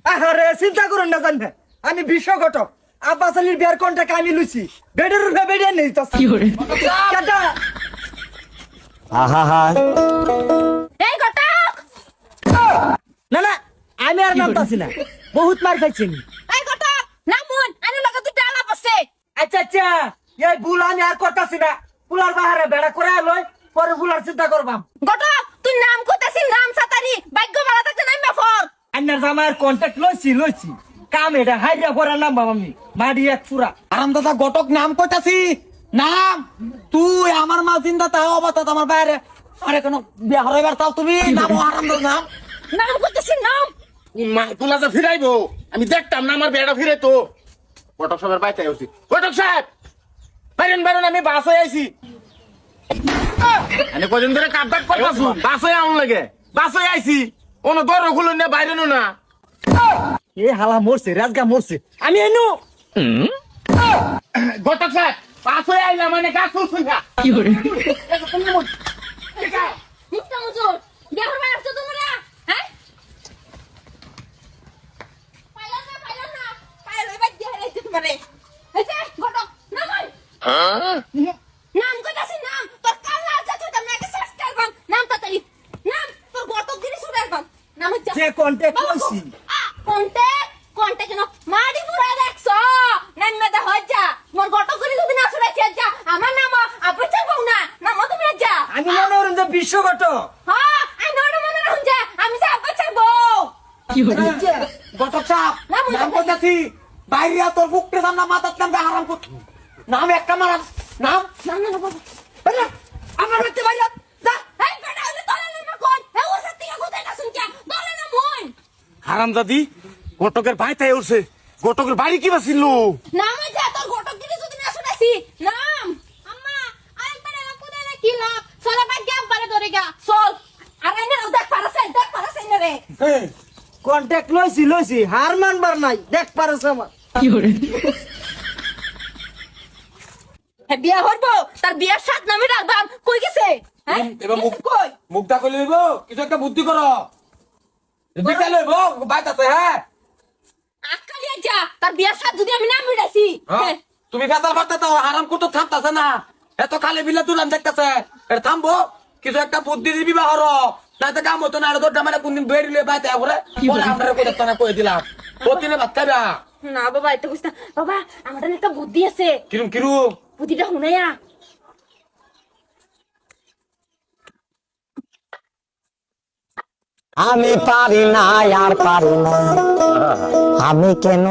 আরে চিন্তা করুন না জানেন আমি বিশ্ব ঘটক আব্বাস আলীর বিয়ার কন্টাক্ট আমি লুচি বেডের উপরে বেডে নেই তো কাটা আহা এই ঘটক না না আমি আর নামতাছি না বহুত মার খাইছি আমি। এই ঘটক নামুন আনি লাগা তুই ডালা বসে আচ্ছা আচ্ছা এই ভুল আমি আর করতাছি না পুলার বাহারে বেড়া করে লই পরে ভুলার চিন্তা করবাম ঘটক তুই নাম কইতাছিস নাম সাতারি ভাগ্য ভালো থাকতে নামবা ফর আন্নার জামার কন্টাক্ট লইছি কাম এটা হাইরা পড়া নাম বাবা আমি মাডি এক পুরা আরাম দাদা গটক নাম কইতাছি নাম তুই আমার মা জিন্দা তাও অবস্থা আমার বাইরে আরে কোন বিয়া হইবার তাও তুমি নাম আরাম দাদা নাম নাম কইতাছিস নাম তুলা যে ফিরাইবো আমি দেখতাম না আমার বেড়া ফিরাইতো ঘটক সাহেবের বাইতে আইছি ঘটক সাহেব বাইরেন বাইরেন আমি বাসে আইছি আমি কদিন ধরে কাটদাক করতাছু বাসে আউন লাগে বাসে আইছি ওনো দর খুলুন না বাইরেনো না এ হালা মরছে রাজগা মরছে আমি এনু ঘটক সাহেব বাসে আইলাম মানে গাছ ফুলছুন না কি করে মুক্তা মুজুর বিয়া হবার আসছো তোমরা হ্যাঁ পাইলো এবার দিয়ে হারাইতে তোমারে এই যে ঘটক নাম নাম কইতাছিস নাম তোর কালা আছে তুই তো নাকি সাবস্ক্রাইব কর নাম তাড়াতাড়ি নাম তোর ঘটক দিলি শুনে রাখবাম নাম হচ্ছে যে কন্টাক্ট লইছি কোনটা কেন মাড়ি পুরা দেখছো নাম মেদা হজ্জা মোর ঘটক করি যদি না শুনাইছি যা আমার নাম আপচা বউ না নাম তুমি যা আমি মনে করুন যে বিশ্ব ঘটক হ্যাঁ আই নড় মনে রাখুন যা আমি যে আপচা বউ কি করে গটক সাহেব নাম কইতাছি বাইরে তোর বুকতে সামনে মাথার নাম আরাম কর নাম একটা মারাম নাম না না না বাবা আরে আমার বাড়িতে বাইরে যা এই বেটা ওই তোলে না কোন এ ওর সাথে কোথায় না শুনছা তোলে না মন হারামজাদি ঘটকের বাইতে উঠছে ঘটকের বাড়ি কি বাসিল নাম যা তোর ঘটক দিলি যদি না শুনাইছি নাম আম্মা আই বেটা না কোথায় না কি লাভ চলে বাই গেম পারে ধরে গা চল আরে না দেখ পারাছে না রে কন্টাক্ট লইছি হার মানবার নাই দেখ পারছ আমার কি করে হ্যাঁ বিয়া হরবো তার বিয়ার সাত নামে রাখবাম কই গেছে হ্যাঁ এবার মুখ কই মুখটা কই লইব কিছু একটা বুদ্ধি করো বিচার লইব বাইতাছে হ্যাঁ আকালিয়া যা তার বিয়ার সাত যদি আমি নাম মিটাইছি হ্যাঁ, তুমি ফেসাল করতে তো আরাম করতে থামতাছে না এত কালে বিলে তুলান দেখতেছে এটা থামবো কিছু একটা বুদ্ধি দিবি বা হর নাইতে কাম হতো না আর দরজা মানে কোনদিন বেরিয়ে বাইতে পরে পরে আমরা কইতে না কই দিলাম প্রতিদিনে ভাত খাইবা না বাবা এটা বুঝতা বাবা আমার একটা বুদ্ধি আছে কিরম কিরম বুদ্ধিটা শুনাইয়া আমি পারি না আর পারি না আমি কেন